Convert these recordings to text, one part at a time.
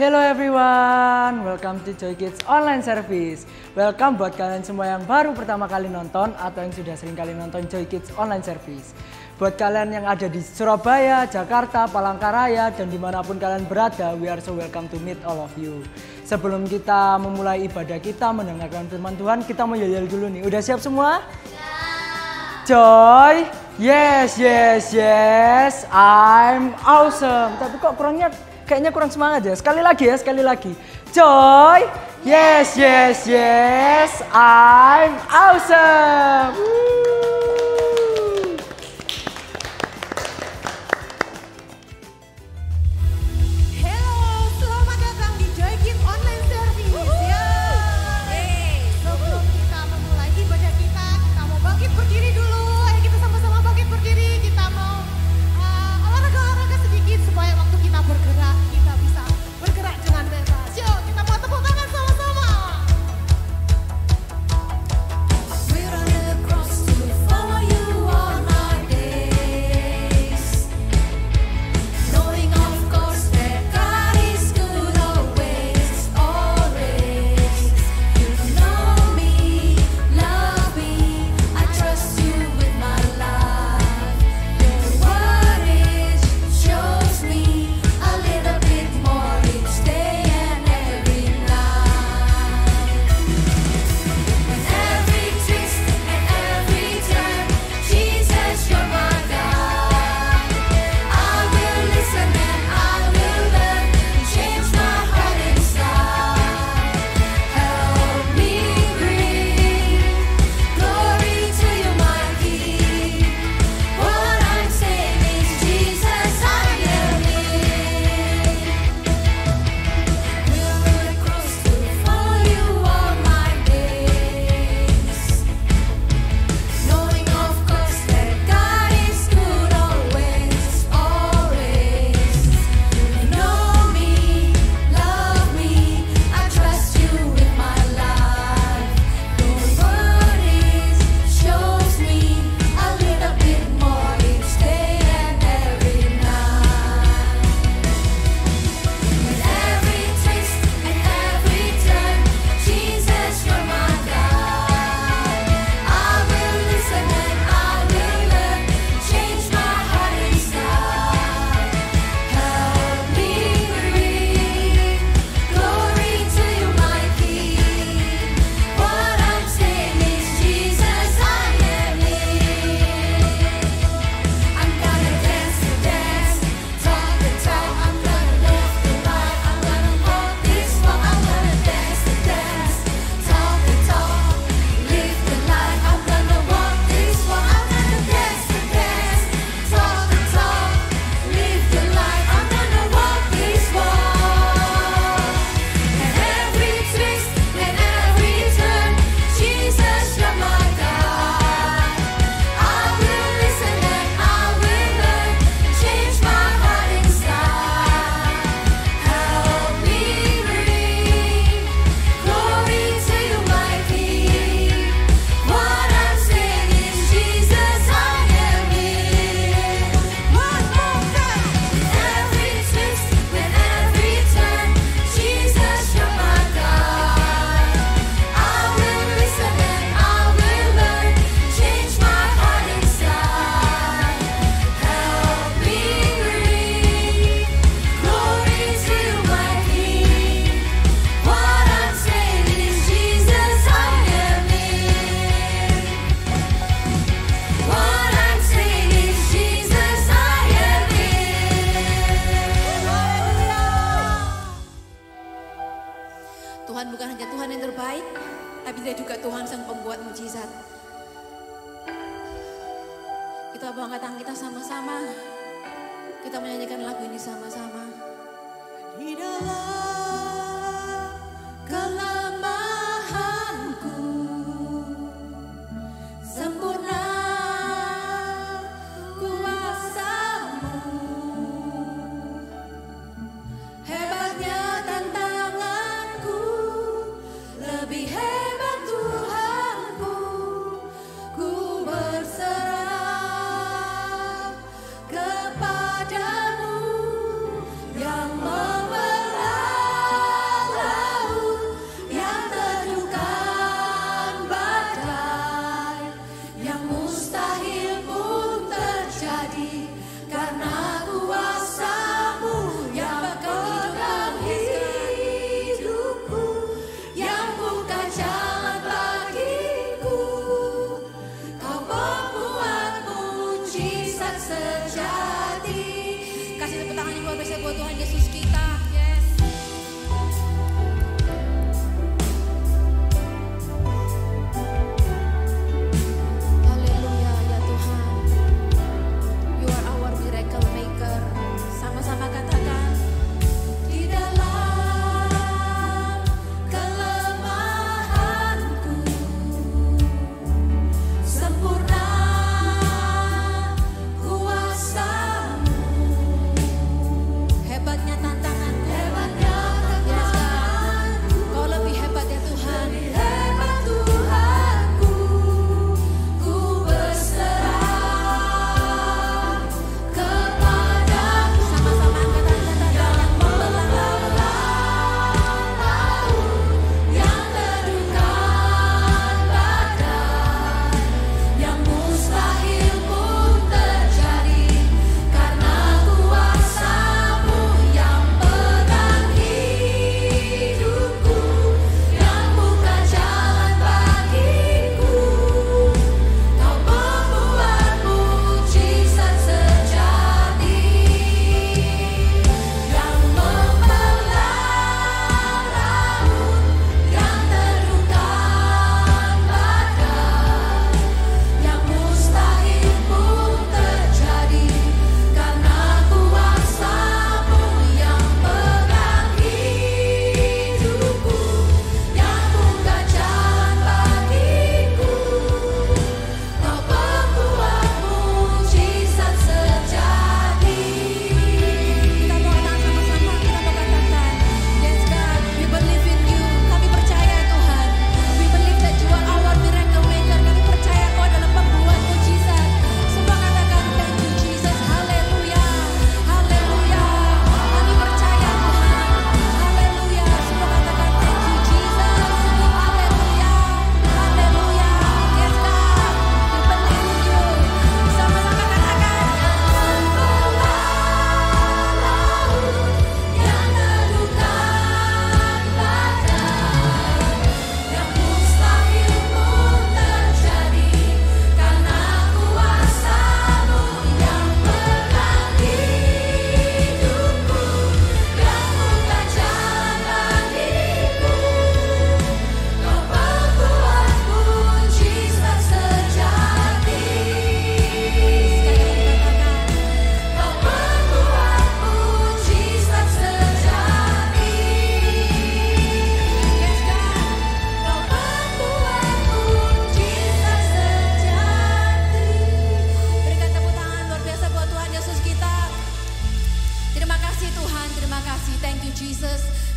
Hello everyone, welcome to Joy Kids Online Service. Welcome buat kalian semua yang baru pertama kali nonton atau yang sudah sering kali nonton Joy Kids Online Service. Buat kalian yang ada di Surabaya, Jakarta, Palangkaraya, dan dimanapun kalian berada, we are so welcome to meet all of you. Sebelum kita memulai ibadah kita, mendengarkan firman Tuhan, kita mau yel-yel dulu nih. Udah siap semua? Ya. Joy, yes, yes, yes, I'm awesome. Tapi kok kayaknya kurang semangat ya. Sekali lagi ya, sekali lagi. Joy, yes, yes, yes, I'm awesome. Tuhan bukan hanya Tuhan yang terbaik, tapi Dia juga Tuhan sang pembuat mujizat. Kita bangga tangan kita sama-sama. Kita menyanyikan lagu ini sama-sama. Di dalam kelemahanku sempurna kuasa-Mu. Hebatnya tantanganku, lebih hebat Tuhanku. Ku berserah kepada-Mu yang memelihara.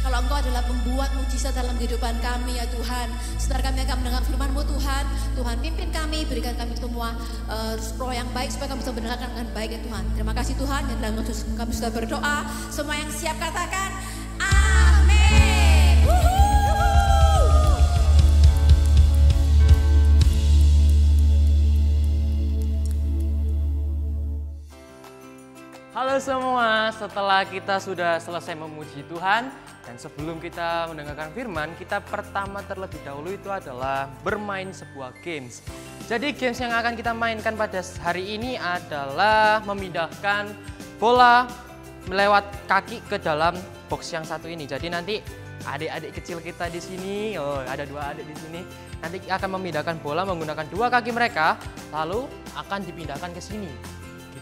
Kalau Engkau adalah pembuat mujizat dalam kehidupan kami ya Tuhan. Setelah kami akan mendengar firman-Mu Tuhan, Tuhan pimpin kami, berikan kami semua roh yang baik supaya kami bisa mendengarkan dengan baik ya Tuhan. Terima kasih Tuhan, dan dalam nama Yesus kami sudah berdoa. Semua yang siap katakan amin. Halo semua, setelah kita sudah selesai memuji Tuhan dan sebelum kita mendengarkan firman, kita pertama terlebih dahulu itu adalah bermain sebuah games. Jadi games yang akan kita mainkan pada hari ini adalah memindahkan bola melewat kaki ke dalam box yang satu ini. Jadi nanti adik-adik kecil kita di sini, ada 2 adik di sini, nanti akan memindahkan bola menggunakan 2 kaki mereka, lalu akan dipindahkan ke sini.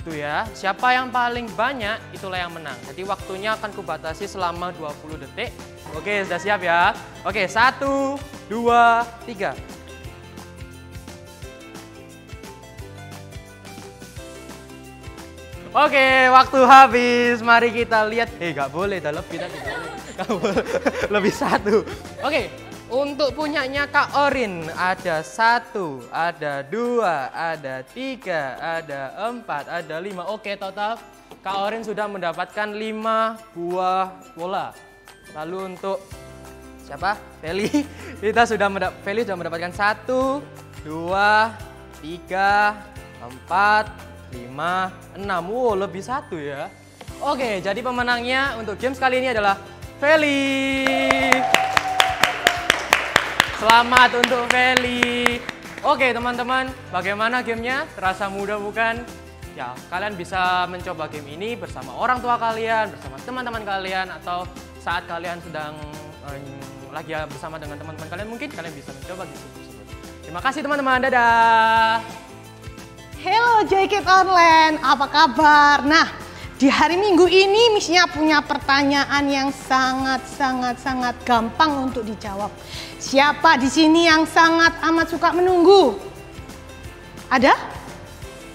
Gitu ya. Siapa yang paling banyak itulah yang menang. Jadi waktunya akan kubatasi selama 20 detik. Oke, sudah siap ya? Oke, 1, 2, 3. Oke, waktu habis. Mari kita lihat. Nggak boleh, dah lebih tadi. Lebih 1. Oke. Untuk punyanya Kak Orin ada 1, ada 2, ada 3, ada 4, ada 5. Oke, total Kak Orin sudah mendapatkan 5 buah bola. Lalu untuk siapa? Feli. Feli sudah mendapatkan 1, 2, 3, 4, 5, 6. Wow, lebih 1 ya. Oke, jadi pemenangnya untuk games kali ini adalah Feli. Selamat untuk Feli. Oke teman-teman, bagaimana gamenya? Terasa mudah bukan? Ya, kalian bisa mencoba game ini bersama orang tua kalian, bersama teman-teman kalian, atau saat kalian sedang lagi bersama dengan teman-teman kalian, mungkin kalian bisa mencoba game tersebut. Terima kasih teman-teman, dadah. Halo Joy Kids Online, apa kabar? Nah, di hari Minggu ini Miss-nya punya pertanyaan yang sangat gampang untuk dijawab. Siapa di sini yang sangat amat suka menunggu? Ada?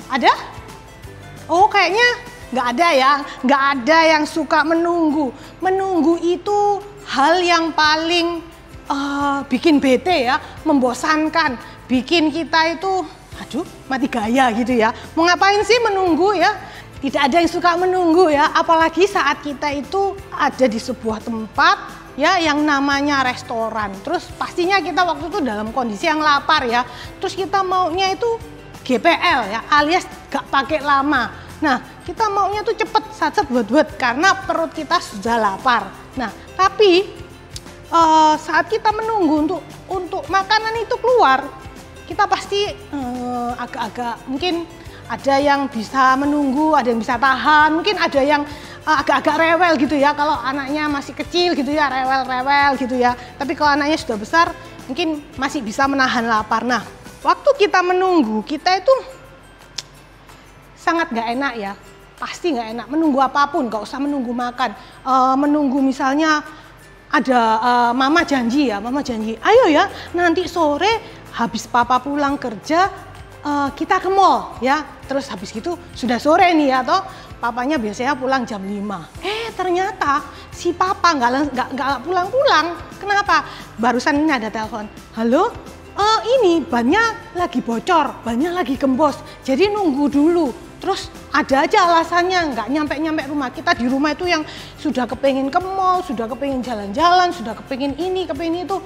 Ada? Oh, kayaknya nggak ada ya. Nggak ada yang suka menunggu. Menunggu itu hal yang paling bikin bete ya, membosankan. Bikin kita itu, aduh, mati gaya gitu ya. Mau ngapain sih menunggu ya? Tidak ada yang suka menunggu ya, apalagi saat kita itu ada di sebuah tempat ya yang namanya restoran. Terus pastinya kita waktu itu dalam kondisi yang lapar ya. Terus kita maunya itu GPL ya, alias gak pakai lama. Nah, kita maunya tuh cepet, satset buat karena perut kita sudah lapar. Nah, tapi saat kita menunggu untuk makanan itu keluar, kita pasti agak-agak mungkin ada yang bisa menunggu, ada yang bisa tahan, mungkin ada yang agak-agak rewel gitu ya. Kalau anaknya masih kecil gitu ya, rewel-rewel gitu ya. Tapi kalau anaknya sudah besar, mungkin masih bisa menahan lapar. Nah, waktu kita menunggu, kita itu sangat gak enak ya. Pasti gak enak, menunggu apapun, gak usah menunggu makan. Menunggu misalnya ada mama janji ya, mama janji, ayo ya nanti sore habis papa pulang kerja, kita ke mall ya, terus habis gitu sudah sore nih ya toh, papanya biasanya pulang jam 5. Ternyata si papa nggak pulang-pulang. Kenapa? Barusan ini ada telepon, halo, ini bannya lagi bocor, bannya lagi gembos, jadi nunggu dulu. Terus ada aja alasannya, nggak nyampe rumah. Kita di rumah itu yang sudah kepengen ke mall, sudah kepengen jalan-jalan, sudah kepengen ini, kepengen itu,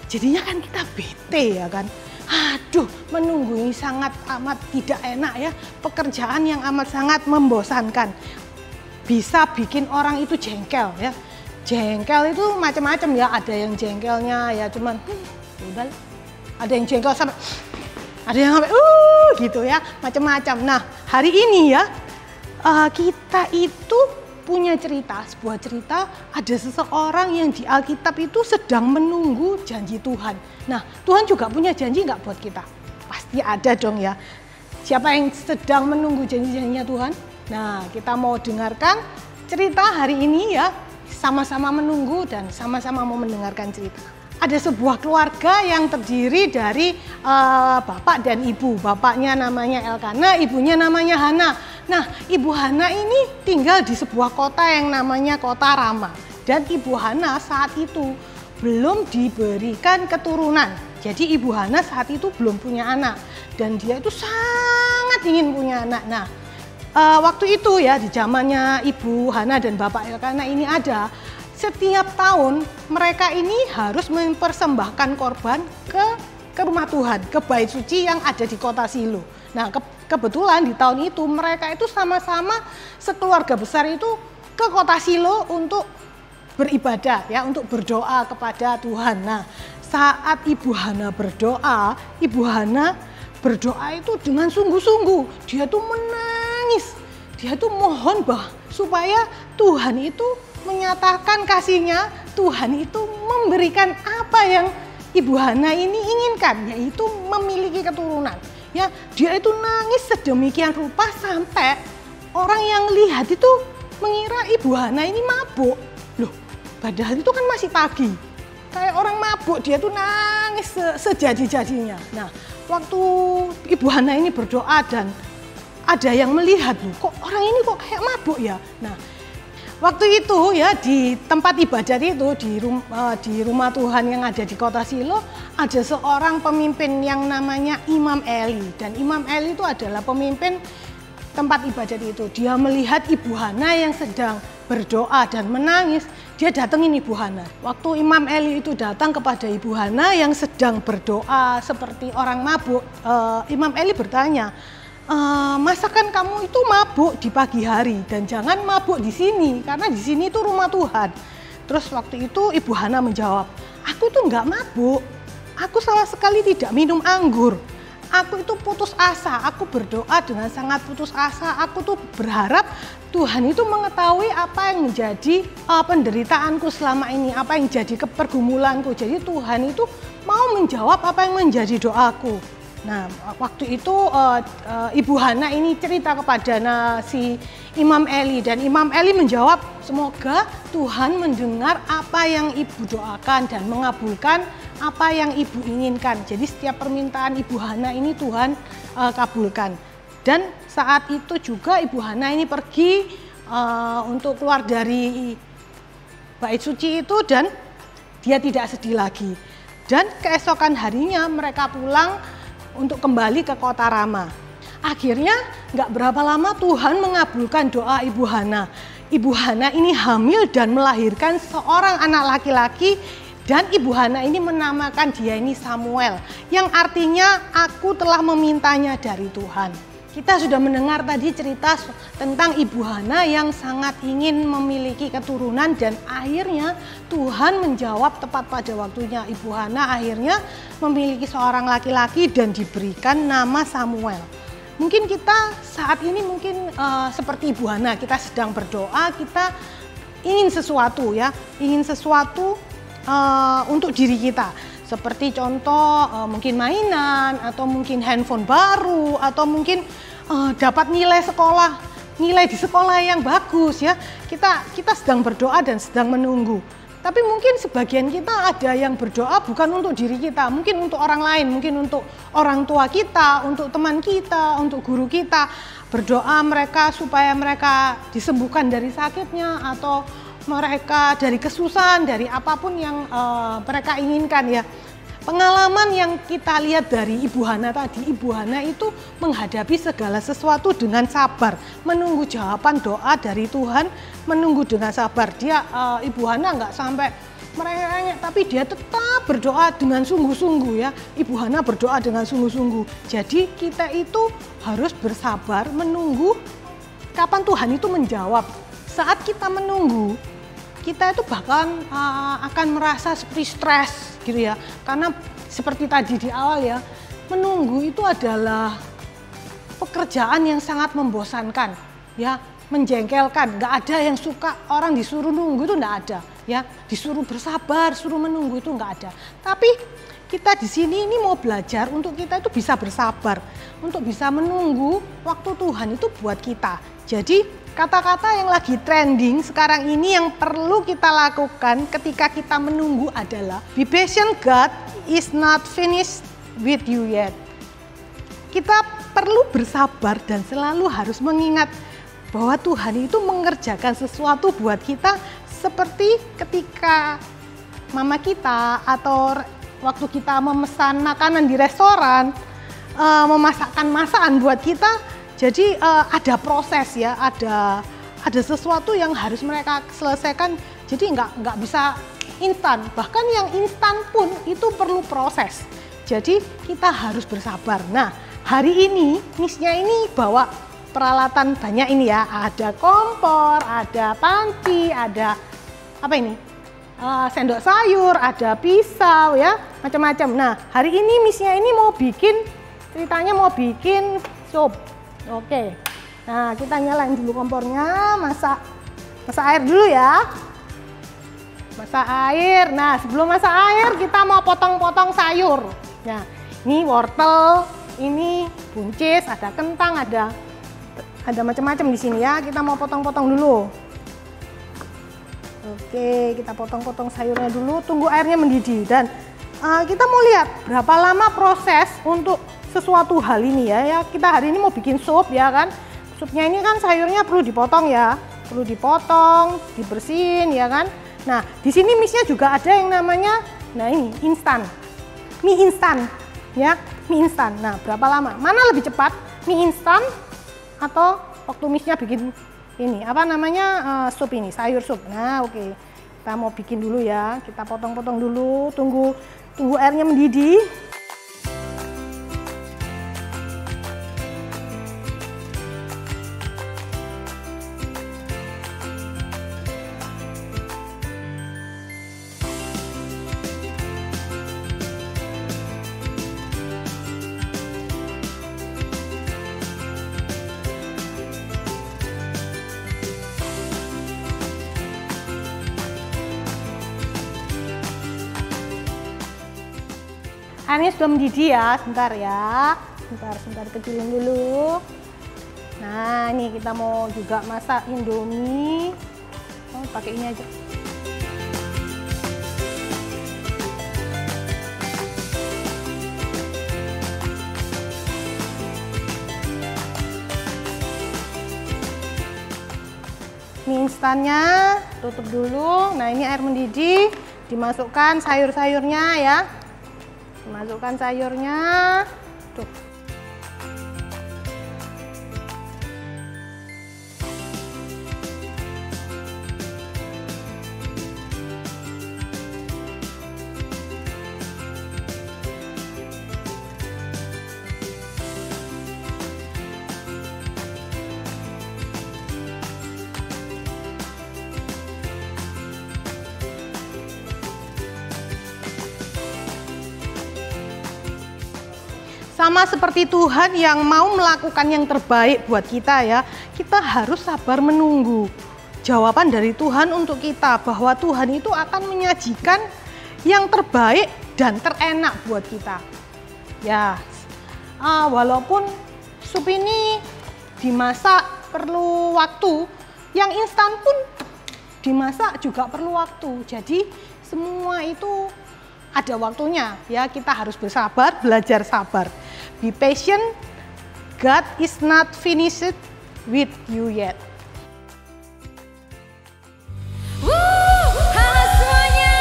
jadinya kan kita bete ya kan. Aduh, menunggu ini sangat amat tidak enak ya. Pekerjaan yang amat sangat membosankan. Bisa bikin orang itu jengkel ya. Jengkel itu macam-macam ya. Ada yang jengkelnya ya cuman udah. Ada yang jengkel sampai ada yang sampai gitu ya, macam-macam. Nah, hari ini ya kita itu punya cerita, sebuah cerita, ada seseorang yang di Alkitab itu sedang menunggu janji Tuhan. Nah, Tuhan juga punya janji nggak buat kita? Pasti ada dong ya. Siapa yang sedang menunggu janji-janjinya Tuhan? Nah, kita mau dengarkan cerita hari ini ya, sama-sama menunggu dan sama-sama mau mendengarkan cerita. Ada sebuah keluarga yang terdiri dari bapak dan ibu. Bapaknya namanya Elkana, ibunya namanya Hana. Nah, Ibu Hana ini tinggal di sebuah kota yang namanya kota Rama. Dan Ibu Hana saat itu belum diberikan keturunan. Jadi Ibu Hana saat itu belum punya anak dan dia itu sangat ingin punya anak. Nah, waktu itu ya di zamannya Ibu Hana dan Bapak Elkana ini ada, setiap tahun mereka ini harus mempersembahkan korban ke rumah Tuhan, ke bait suci yang ada di kota Shilo. Nah, kebetulan di tahun itu mereka itu sama-sama sekeluarga besar itu ke kota Shilo untuk beribadah ya, untuk berdoa kepada Tuhan. Nah, saat Ibu Hana berdoa, Ibu Hana berdoa itu dengan sungguh-sungguh. Dia tuh menangis. Dia tuh mohon supaya Tuhan itu menyatakan kasih-Nya, Tuhan itu memberikan apa yang Ibu Hana ini inginkan, yaitu memiliki keturunan. Ya, dia itu nangis sedemikian rupa sampai orang yang lihat itu mengira Ibu Hana ini mabuk. Loh, padahal itu kan masih pagi. Kayak orang mabuk, dia tuh nangis sejadi-jadinya. Nah, waktu Ibu Hana ini berdoa dan ada yang melihat, loh, kok orang ini kok kayak mabuk ya. Nah, waktu itu ya di tempat ibadat itu di rumah Tuhan yang ada di kota Shilo ada seorang pemimpin yang namanya Imam Eli, dan Imam Eli itu adalah pemimpin tempat ibadat itu. Dia melihat Ibu Hana yang sedang berdoa dan menangis, dia datengin Ibu Hana. Waktu Imam Eli itu datang kepada Ibu Hana yang sedang berdoa seperti orang mabuk, Imam Eli bertanya, masakan kamu itu mabuk di pagi hari dan jangan mabuk di sini karena di sini itu rumah Tuhan. Terus waktu itu Ibu Hana menjawab, aku tuh nggak mabuk, aku sama sekali tidak minum anggur. Aku itu putus asa, aku berdoa dengan sangat putus asa, aku tuh berharap Tuhan itu mengetahui apa yang menjadi penderitaanku selama ini, apa yang jadi pergumulanku. Jadi Tuhan itu mau menjawab apa yang menjadi doaku. Nah, waktu itu Ibu Hana ini cerita kepada si Imam Eli, dan Imam Eli menjawab, semoga Tuhan mendengar apa yang Ibu doakan dan mengabulkan apa yang Ibu inginkan. Jadi setiap permintaan Ibu Hana ini Tuhan kabulkan. Dan saat itu juga Ibu Hana ini pergi untuk keluar dari bait suci itu dan dia tidak sedih lagi. Dan keesokan harinya mereka pulang untuk kembali ke kota Rama. Akhirnya nggak berapa lama Tuhan mengabulkan doa Ibu Hana. Ibu Hana ini hamil dan melahirkan seorang anak laki-laki, dan Ibu Hana ini menamakan dia ini Samuel, yang artinya aku telah memintanya dari Tuhan. Kita sudah mendengar tadi cerita tentang Ibu Hana yang sangat ingin memiliki keturunan dan akhirnya Tuhan menjawab tepat pada waktunya. Ibu Hana akhirnya memiliki seorang laki-laki dan diberikan nama Samuel. Mungkin kita saat ini seperti Ibu Hana, kita sedang berdoa, kita ingin sesuatu ya, ingin sesuatu untuk diri kita. Seperti contoh mungkin mainan, atau mungkin handphone baru, atau mungkin dapat nilai di sekolah yang bagus ya. Kita sedang berdoa dan sedang menunggu. Tapi mungkin sebagian kita ada yang berdoa bukan untuk diri kita, mungkin untuk orang lain, mungkin untuk orang tua kita, untuk teman kita, untuk guru kita. Berdoa mereka supaya mereka disembuhkan dari sakitnya, atau mereka dari kesusahan, dari apapun yang mereka inginkan ya. Pengalaman yang kita lihat dari Ibu Hana tadi, Ibu Hana itu menghadapi segala sesuatu dengan sabar, menunggu jawaban doa dari Tuhan, menunggu dengan sabar. Ibu Hana nggak sampai merengek, tapi dia tetap berdoa dengan sungguh-sungguh ya. Ibu Hana berdoa dengan sungguh-sungguh. Jadi kita itu harus bersabar menunggu kapan Tuhan itu menjawab. Saat kita menunggu, kita itu bahkan akan merasa seperti stres gitu ya, karena seperti tadi di awal ya, menunggu itu adalah pekerjaan yang sangat membosankan ya, menjengkelkan. Nggak ada yang suka orang disuruh nunggu, itu nggak ada ya, disuruh bersabar, suruh menunggu itu nggak ada. Tapi kita di sini ini mau belajar untuk kita itu bisa bersabar, untuk bisa menunggu waktu Tuhan itu buat kita. Jadi kata-kata yang lagi trending sekarang ini yang perlu kita lakukan ketika kita menunggu adalah be patient, God is not finished with you yet. Kita perlu bersabar dan selalu harus mengingat bahwa Tuhan itu mengerjakan sesuatu buat kita seperti ketika mama kita atau waktu kita memesan makanan di restoran, memasakkan masakan buat kita. Jadi ada proses ya, ada sesuatu yang harus mereka selesaikan. Jadi nggak bisa instan. Bahkan yang instan pun itu perlu proses. Jadi kita harus bersabar. Nah, hari ini Miss-nya ini bawa peralatan banyak ini ya. Ada kompor, ada panci, ada apa ini? Sendok sayur, ada pisau ya, macam-macam. Nah, hari ini Miss-nya ini mau bikin, ceritanya mau bikin sup. Oke. Nah, kita nyalain dulu kompornya, masak air dulu ya. Masak air. Nah, sebelum masak air kita mau potong-potong sayur. Nah, ini wortel, ini buncis, ada kentang, ada macam-macam di sini ya. Kita mau potong-potong dulu. Oke, kita potong-potong sayurnya dulu, tunggu airnya mendidih. Dan kita mau lihat berapa lama proses untuk sesuatu hal ini ya. Kita hari ini mau bikin sup ya kan. Supnya ini kan sayurnya perlu dipotong ya. Perlu dipotong, dibersihin ya kan. Nah, di sini Miss-nya juga ada yang namanya, nah ini instan. Mie instan ya, mie instan. Nah, berapa lama? Mana lebih cepat? Mie instan atau waktu Miss-nya bikin ini apa namanya sup ini, sayur sup. Nah, oke. Kita mau bikin dulu ya. Kita potong-potong dulu, tunggu airnya mendidih. Airnya sudah mendidih ya, sebentar ya. Sebentar kecilin dulu. Nah, ini kita mau juga masak Indomie. Oh, pakai ini aja. Mie instannya tutup dulu. Nah, ini air mendidih, dimasukkan sayur-sayurnya ya. Masukkan sayurnya, tuh. Sama seperti Tuhan yang mau melakukan yang terbaik buat kita ya, kita harus sabar menunggu jawaban dari Tuhan untuk kita, bahwa Tuhan itu akan menyajikan yang terbaik dan terenak buat kita. Ya, walaupun sup ini dimasak perlu waktu, yang instan pun dimasak juga perlu waktu. Jadi semua itu ada waktunya ya, kita harus bersabar, belajar sabar. Be patient, God is not finished with you yet. Halo semuanya,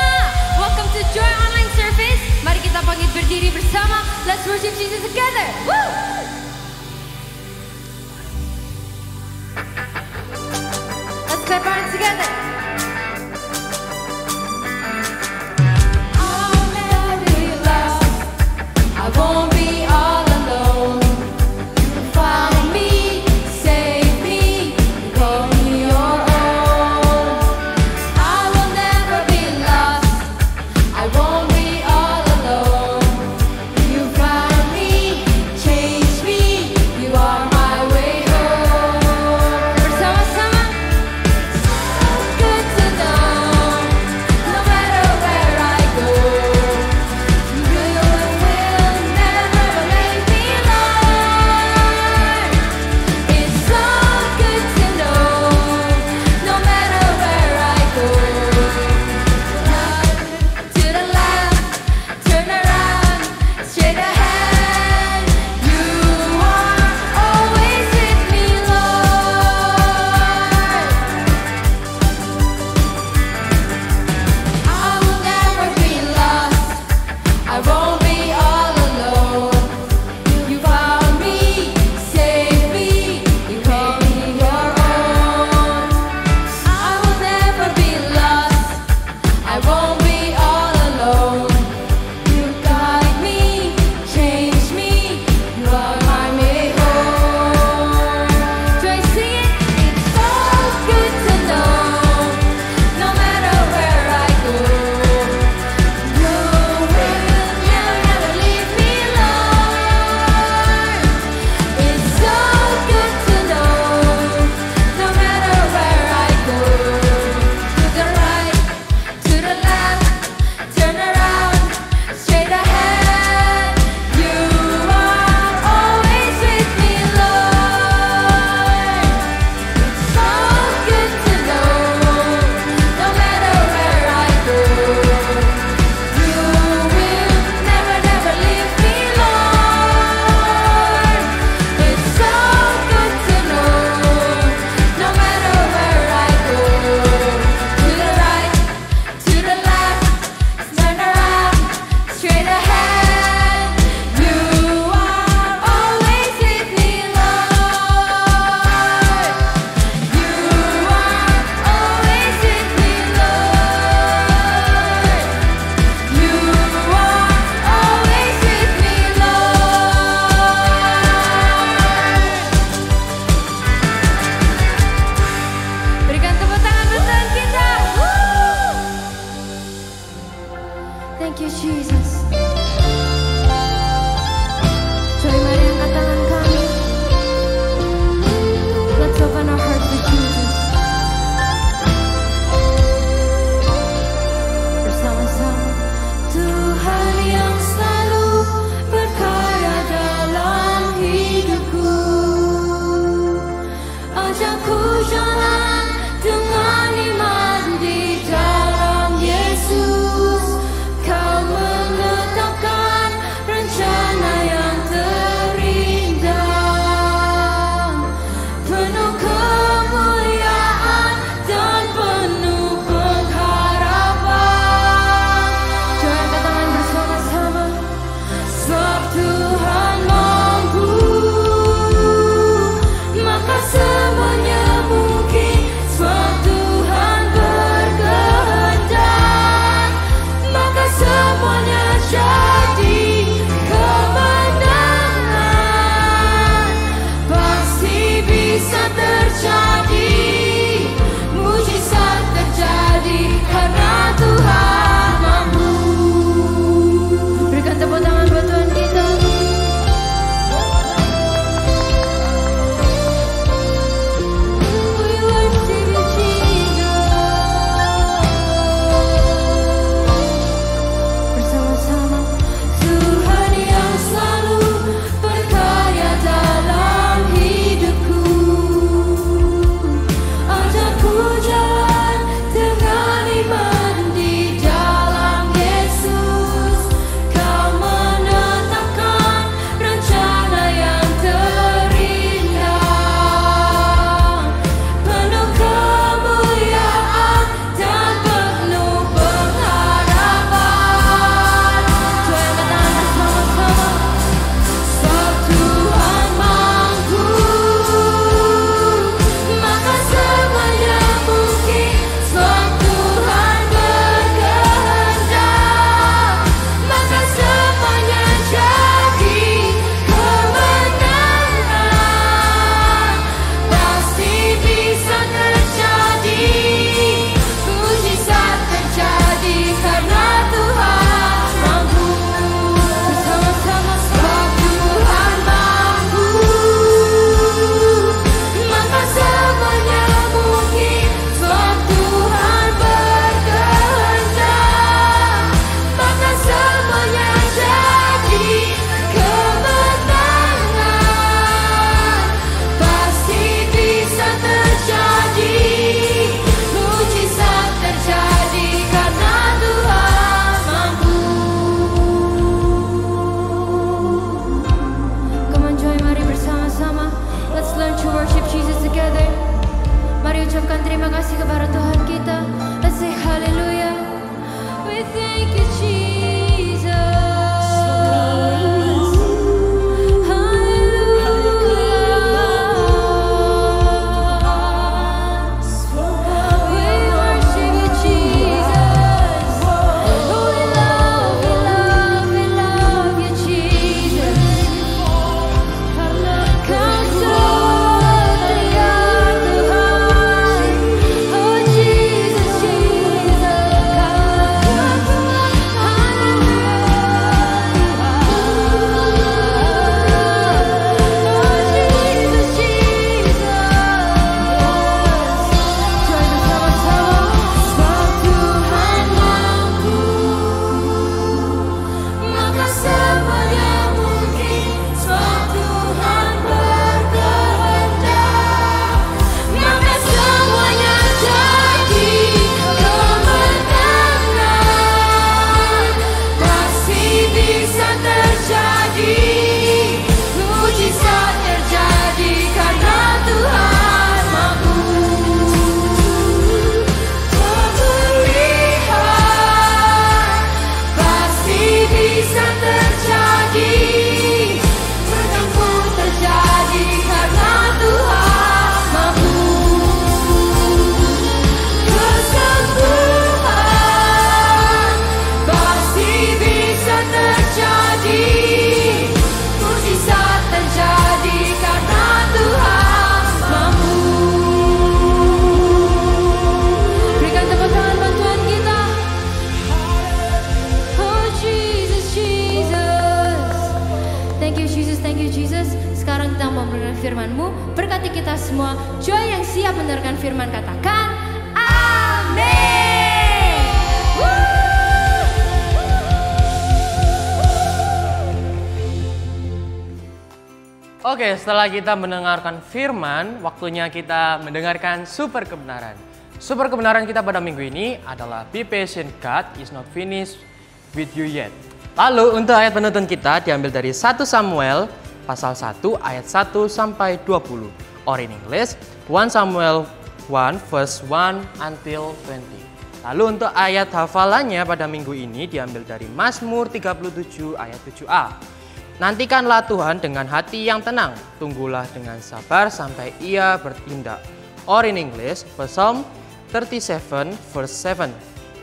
welcome to Joy Online Service. Mari kita bangkit berdiri bersama. Let's worship Jesus together. Woo! Let's clap our hands together. I won't be all alone. Follow me, save me, Thank you, Jesus. Jadi mari angkat tangan kami. Let's open our hearts to Jesus. Bersama-sama. Tuhan yang selalu berkarya dalam hidupku, ajakku jalan dengan iman di dalam Yesus. Kau menetapkan rencana yang terindah, penuh kemuliaan dan penuh pengharapan. Coba angkat tangan bersama-sama. Sebab Tuhan mampu, maka semuanya mungkin. Sebab Tuhan berkehendak, maka semuanya jadi kemenangan. Pasti bisa terjadi, mujizat terjadi karena Tuhan mampu. Berikan tepuk tangan buat Tuhan kita. We worship you, Jesus. Bersama-sama. Tuhan yang selalu berkarya dalam hidupku, ajakku jalan dengan iman di dalam Yesus. Kau menetapkan rencana yang terindah, penuh kemuliaan dan penuh pengharapan. Coba angkat tangan bersama-sama. Sebab Tuhan mampu, maka semuanya mungkin. Sebab Tuhan berkehendak, maka semuanya jadi kemenangan. Pasti bisa terjadi, mujizat terjadi karena Tuhan mampu. Bersama-sama. Sebab Tuhan mampu, maka semuanya mungkin. Sebab Tuhan berkehendak, maka semuanya jadi kemenangan. Pasti bisa terjadi, mujizat terjadi karena Tuhan mampu. Come on, join, mari bersama-sama. Let's learn to worship Jesus together. Mari ucapkan terima kasih kepada Tuhan kita. Let's say hallelujah. We thank you, Jesus. Hallelujah. We worship you, Jesus. Oh, we love you, Jesus. Kau setia Tuhan. Oh, Jesus, Jesus. firman-Mu. Berkati kita semua. Joy yang siap mendengarkan firman, katakan amin. Oke, setelah kita mendengarkan firman, waktunya kita mendengarkan super kebenaran. Super kebenaran kita pada minggu ini adalah Be patient, God is not finished with you yet. Lalu untuk ayat penuntun kita diambil dari 1 Samuel pasal 1 ayat 1 sampai 20. Or in English, 1 Samuel 1 verse 1 until 20. Lalu untuk ayat hafalannya pada minggu ini diambil dari Mazmur 37 ayat 7a. Nantikanlah Tuhan dengan hati yang tenang, tunggulah dengan sabar sampai Ia bertindak. Or in English, Psalm 37 verse 7.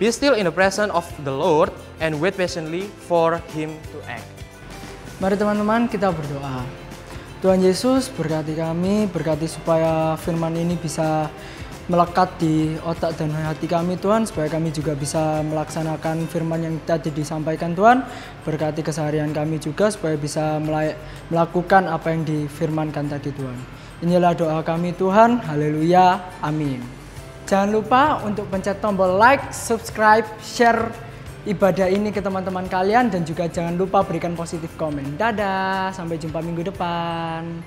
Be still in the presence of the Lord and wait patiently for Him to act. Mari teman-teman kita berdoa. Tuhan Yesus berkati kami, berkati supaya firman ini bisa melekat di otak dan hati kami Tuhan, supaya kami juga bisa melaksanakan firman yang tadi disampaikan Tuhan. Berkati keseharian kami juga supaya bisa melakukan apa yang difirmankan tadi Tuhan. Inilah doa kami Tuhan, haleluya, amin. Jangan lupa untuk pencet tombol like, subscribe, share ibadah ini ke teman-teman kalian, dan juga jangan lupa berikan positif komen. Dadah, sampai jumpa minggu depan.